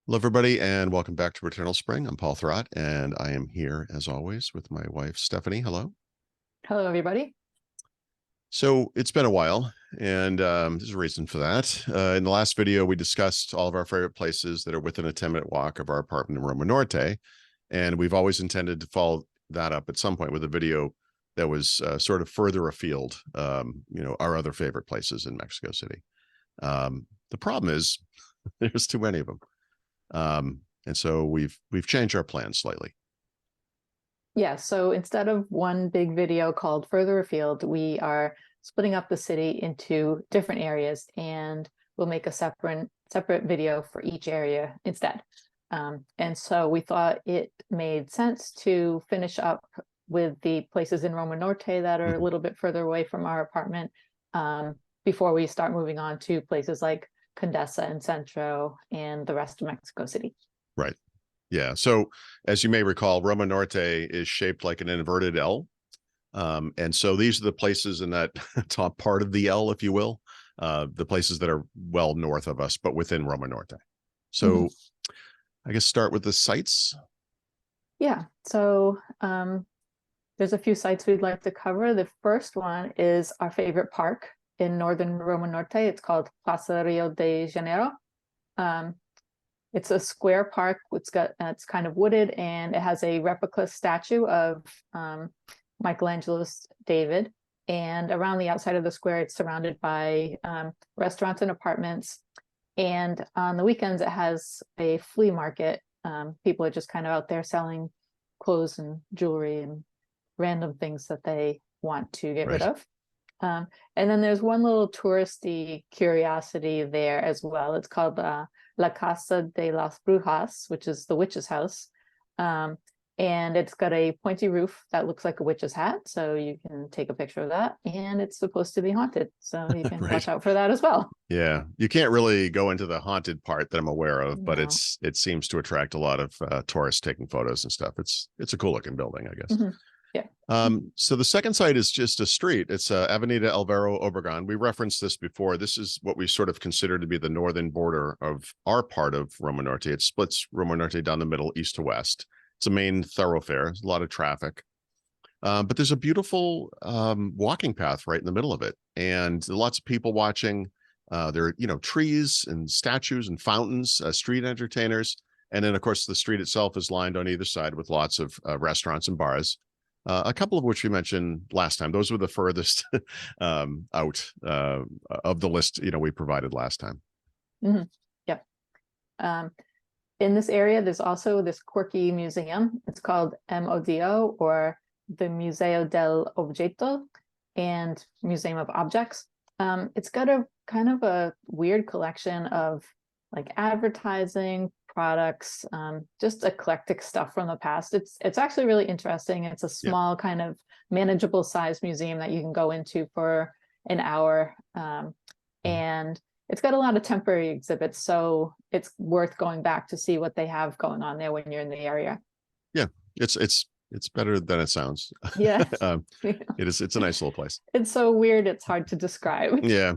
Hello, everybody, and welcome back to Eternal Spring. I'm Paul Thurrott, and I am here, as always, with my wife, Stephanie. Hello. Hello, everybody. So it's been a while, and there's a reason for that. In the last video, we discussed all of our favorite places that are within a 10-minute walk of our apartment in Roma Norte, and we've always intended to follow that up at some point with a video that was sort of further afield, our other favorite places in Mexico City. The problem is there's too many of them. And so we've changed our plans slightly. Yeah, so instead of one big video called Further Afield, we are splitting up the city into different areas, and we'll make a separate video for each area instead. And so we thought it made sense to finish up with the places in Roma Norte that are a little bit further away from our apartment before we start moving on to places like Condesa and Centro and the rest of Mexico City. Right. Yeah. So as you may recall, Roma Norte is shaped like an inverted L. And so these are the places in that top part of the L, if you will, the places that are well north of us, but within Roma Norte. So I guess start with the sites. Yeah. So there's a few sites we'd like to cover. The first one is our favorite park in northern Roma Norte. It's called Plaza Rio de Janeiro. It's a square park. It's kind of wooded, and it has a replica statue of Michelangelo's David. And around the outside of the square, it's surrounded by restaurants and apartments. And on the weekends, it has a flea market. People are just kind of out there selling clothes and jewelry and random things that they want to get rid of. And then there's one little touristy curiosity there as well. It's called La Casa de las Brujas, which is the witch's house. And it's got a pointy roof that looks like a witch's hat. So you can take a picture of that. And it's supposed to be haunted. So you can watch out for that as well. Yeah. You can't really go into the haunted part that I'm aware of, but it seems to attract a lot of tourists taking photos and stuff. It's a cool looking building, I guess. Yeah. So the second site is just a street. It's Avenida Alvaro, Obregon. We referenced this before. This is what we sort of consider to be the northern border of our part of Roma Norte. It splits Roma Norte down the middle, east to west. It's a main thoroughfare. There's a lot of traffic. But there's a beautiful walking path right in the middle of it. And lots of people watching. There are, trees and statues and fountains, street entertainers. And then, of course, the street itself is lined on either side with lots of restaurants and bars. A couple of which we mentioned last time. Those were the furthest out of the list, we provided last time. Yep. In this area, there's also this quirky museum. It's called MODO, or the Museo del Objeto, and Museum of Objects. It's got a kind of a weird collection of like advertising, products, just eclectic stuff from the past. It's actually really interesting. It's a small kind of manageable size museum that you can go into for an hour. And it's got a lot of temporary exhibits, so it's worth going back to see what they have going on there when you're in the area. Yeah, it's better than it sounds. Yeah. It's a nice little place. It's so weird, it's hard to describe. Yeah.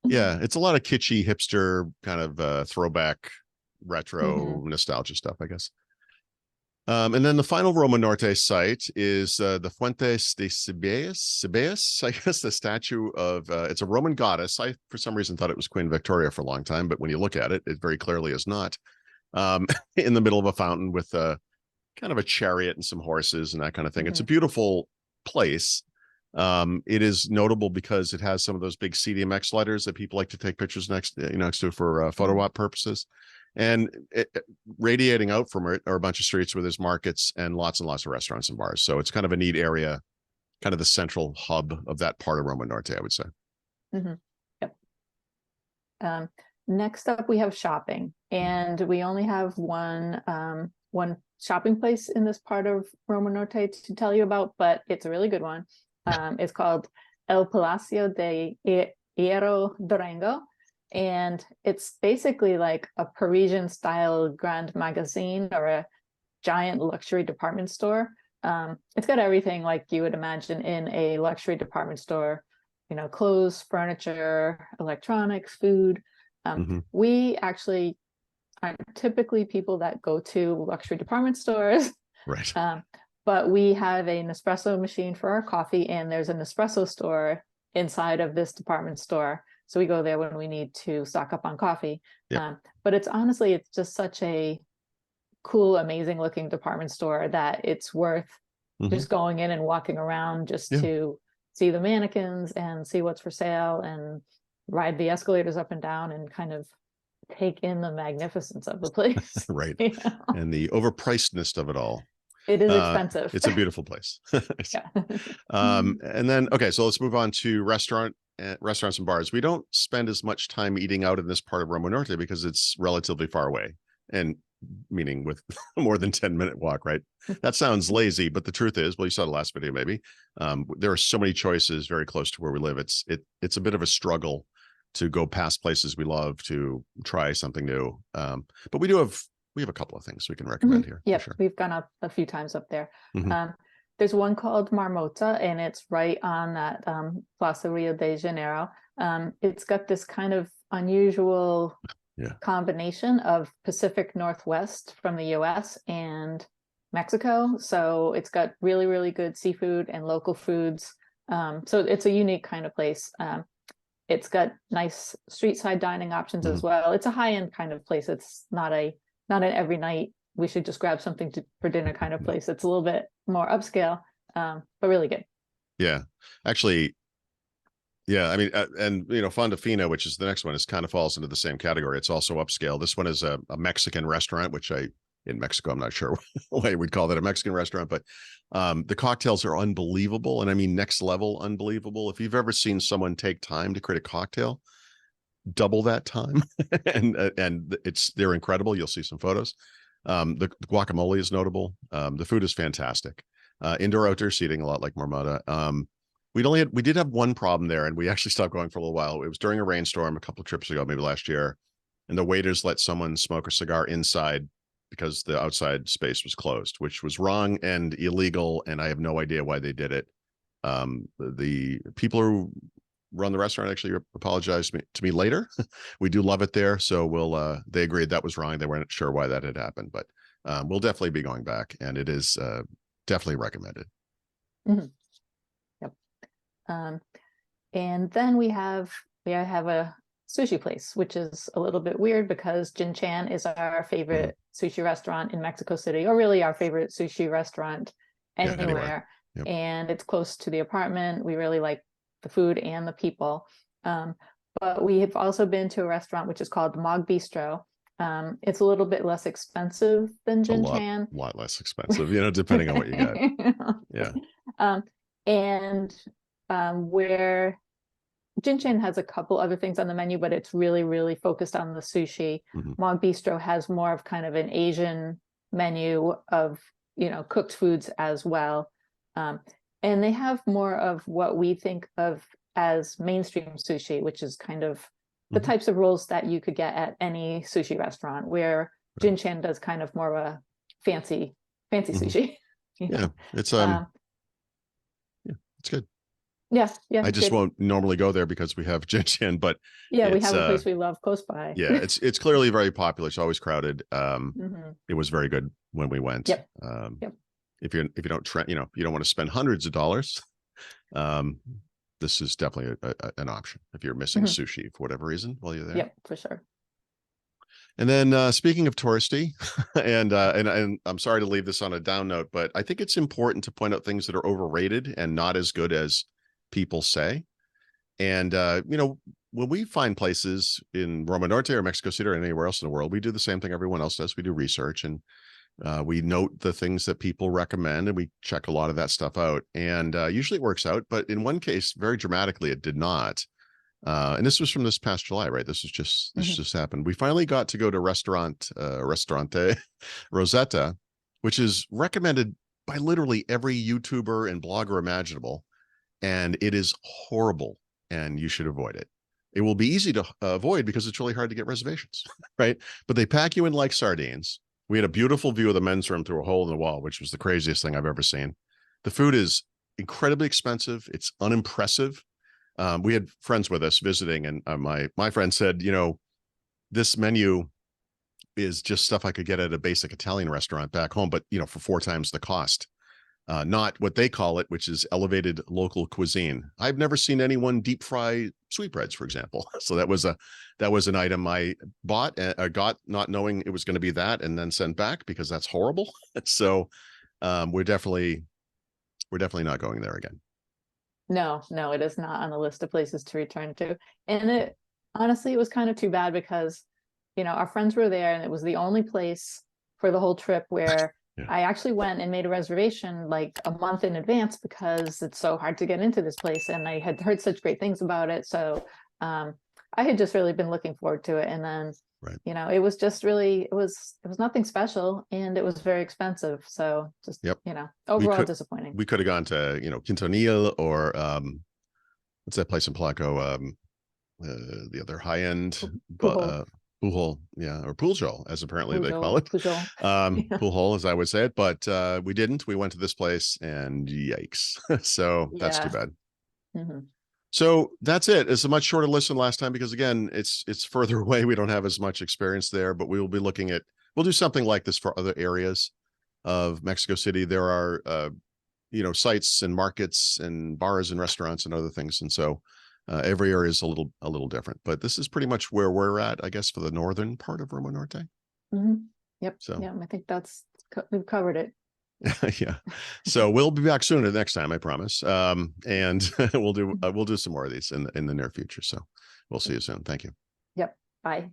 Yeah, it's a lot of kitschy hipster kind of throwback retro nostalgia stuff, I guess. And then the final Roma Norte site is the Fuente de Cibeles, I guess, the statue of, it's a Roman goddess. I, for some reason, thought it was Queen Victoria for a long time, but when you look at it, it very clearly is not. In the middle of a fountain with kind of a chariot and some horses and that kind of thing. It's a beautiful place. It is notable because it has some of those big CDMX letters that people like to take pictures next to for photo op purposes. And radiating out from it are a bunch of streets where there's markets and lots of restaurants and bars. So it's kind of a neat area, kind of the central hub of that part of Roma Norte, I would say. Yep. Next up, we have shopping, and we only have one shopping place in this part of Roma Norte to tell you about, but it's a really good one. It's called El Palacio de Hierro, Durango. And it's basically like a Parisian style grand magazine or a giant luxury department store. It's got everything like you would imagine in a luxury department store, clothes, furniture, electronics, food. We actually aren't typically people that go to luxury department stores. Right. But we have a Nespresso machine for our coffee, and there's an espresso store inside of this department store. So we go there when we need to stock up on coffee. Yep. But it's honestly, it's just such a cool, amazing looking department store that it's worth just going in and walking around just to see the mannequins and see what's for sale and ride the escalators up and down and kind of take in the magnificence of the place. Right. You know? And the overpricedness of it all. It is expensive. It's a beautiful place. Yeah. And then, okay, so let's move on to restaurants and bars. We don't spend as much time eating out in this part of Roma Norte because it's relatively far away, and meaning with more than 10-minute walk, right? That sounds lazy, but the truth is, well, you saw the last video, maybe. There are so many choices very close to where we live. It's a bit of a struggle to go past places we love to try something new. But we have a couple of things we can recommend here. Yep, sure. we've gone up a few times up there. There's one called Marmota, and it's right on that Plaza Rio de Janeiro. It's got this kind of unusual combination of Pacific Northwest from the US and Mexico. So it's got really, really good seafood and local foods. So it's a unique kind of place. It's got nice street side dining options as well. It's a high-end kind of place. It's not an every night we should just grab something for dinner kind of place. It's a little bit more upscale, but really good. Yeah, actually, yeah. I mean, and Fonda Fina, which is the next one, is kind of falls into the same category. It's also upscale. This one is a Mexican restaurant, which in Mexico, I'm not sure why we'd call that a Mexican restaurant, but the cocktails are unbelievable. And I mean, next level unbelievable. If you've ever seen someone take time to create a cocktail, double that time. and they're incredible. You'll see some photos. The guacamole is notable. The food is fantastic. Indoor outdoor seating, a lot like Marmota. We did have one problem there, and we actually stopped going for a little while. It was during a rainstorm a couple of trips ago, maybe last year, and the waiters let someone smoke a cigar inside because the outside space was closed, which was wrong and illegal, and I have no idea why they did it. The people who run the restaurant actually apologized to me later. We do love it there, so they agreed that was wrong. They weren't sure why that had happened, but we'll definitely be going back, and it is definitely recommended. Yep. And then we have a sushi place, which is a little bit weird because Jin Chan is our favorite sushi restaurant in Mexico City, or really our favorite sushi restaurant anywhere. Yep. And it's close to the apartment. We really like the food and the people. But we have also been to a restaurant which is called Mog Bistro. It's a little bit less expensive than Jin Chan. A lot less expensive, depending on what you got. Yeah. Where Jin Chan has a couple other things on the menu, but it's really, really focused on the sushi. Mog Bistro has more of kind of an Asian menu of, cooked foods as well. And they have more of what we think of as mainstream sushi, which is kind of the types of rolls that you could get at any sushi restaurant, where Jin Chan does kind of more of a fancy sushi. Yeah, it's it's good. Yeah. I just won't normally go there because we have Jin Chan, but we have a place we love close by. Yeah, it's clearly very popular. It's always crowded. It was very good when we went. Yep. If you don't you don't want to spend hundreds of dollars, this is definitely an option if you're missing sushi for whatever reason while you're there. Yep, for sure. And then speaking of touristy, and I'm sorry to leave this on a down note, but I think it's important to point out things that are overrated and not as good as people say. And when we find places in Roma Norte or Mexico City or anywhere else in the world, we do the same thing everyone else does. We do research, and we note the things that people recommend, and we check a lot of that stuff out. And usually it works out, but in one case, very dramatically, it did not. And this was from this past July, right? This just happened. We finally got to go to Restaurante Rosetta, which is recommended by literally every YouTuber and blogger imaginable. And it is horrible, and you should avoid it. It will be easy to avoid because it's really hard to get reservations, right? But they pack you in like sardines. We had a beautiful view of the men's room through a hole in the wall, which was the craziest thing I've ever seen. The food is incredibly expensive. It's unimpressive. We had friends with us visiting, and my friend said, this menu is just stuff I could get at a basic Italian restaurant back home, but for 4 times the cost. Not what they call it, which is elevated local cuisine. I've never seen anyone deep fry sweetbreads, for example. So that was an item I bought and got not knowing it was going to be that, and then sent back because that's horrible. So we're definitely not going there again. No, it is not on the list of places to return to. And honestly, it was kind of too bad because, our friends were there and it was the only place for the whole trip where Yeah. I actually went and made a reservation like a month in advance because it's so hard to get into this place. And I had heard such great things about it. So I had just really been looking forward to it. And then, right. It was just really, it was nothing special and it was very expensive. So just, overall disappointing. We could have gone to, Quintonil or what's that place in Palacio? The other high end, Pujol, or Pujol, as apparently they call it. Pujol. Pujol, as I would say it, but we didn't. We went to this place, and yikes! So that's too bad. Mm-hmm. So that's it. It's a much shorter list than last time because again, it's further away. We don't have as much experience there, but we will be we'll do something like this for other areas of Mexico City. There are, sites and markets and bars and restaurants and other things, and so. Every area is a little different, but this is pretty much where we're at, I guess, for the northern part of Roma Norte. Mm-hmm. Yep. So yeah, I think we've covered it. Yeah. So we'll be back sooner next time, I promise. And we'll do some more of these in the near future. So we'll see you soon. Thank you. Yep. Bye.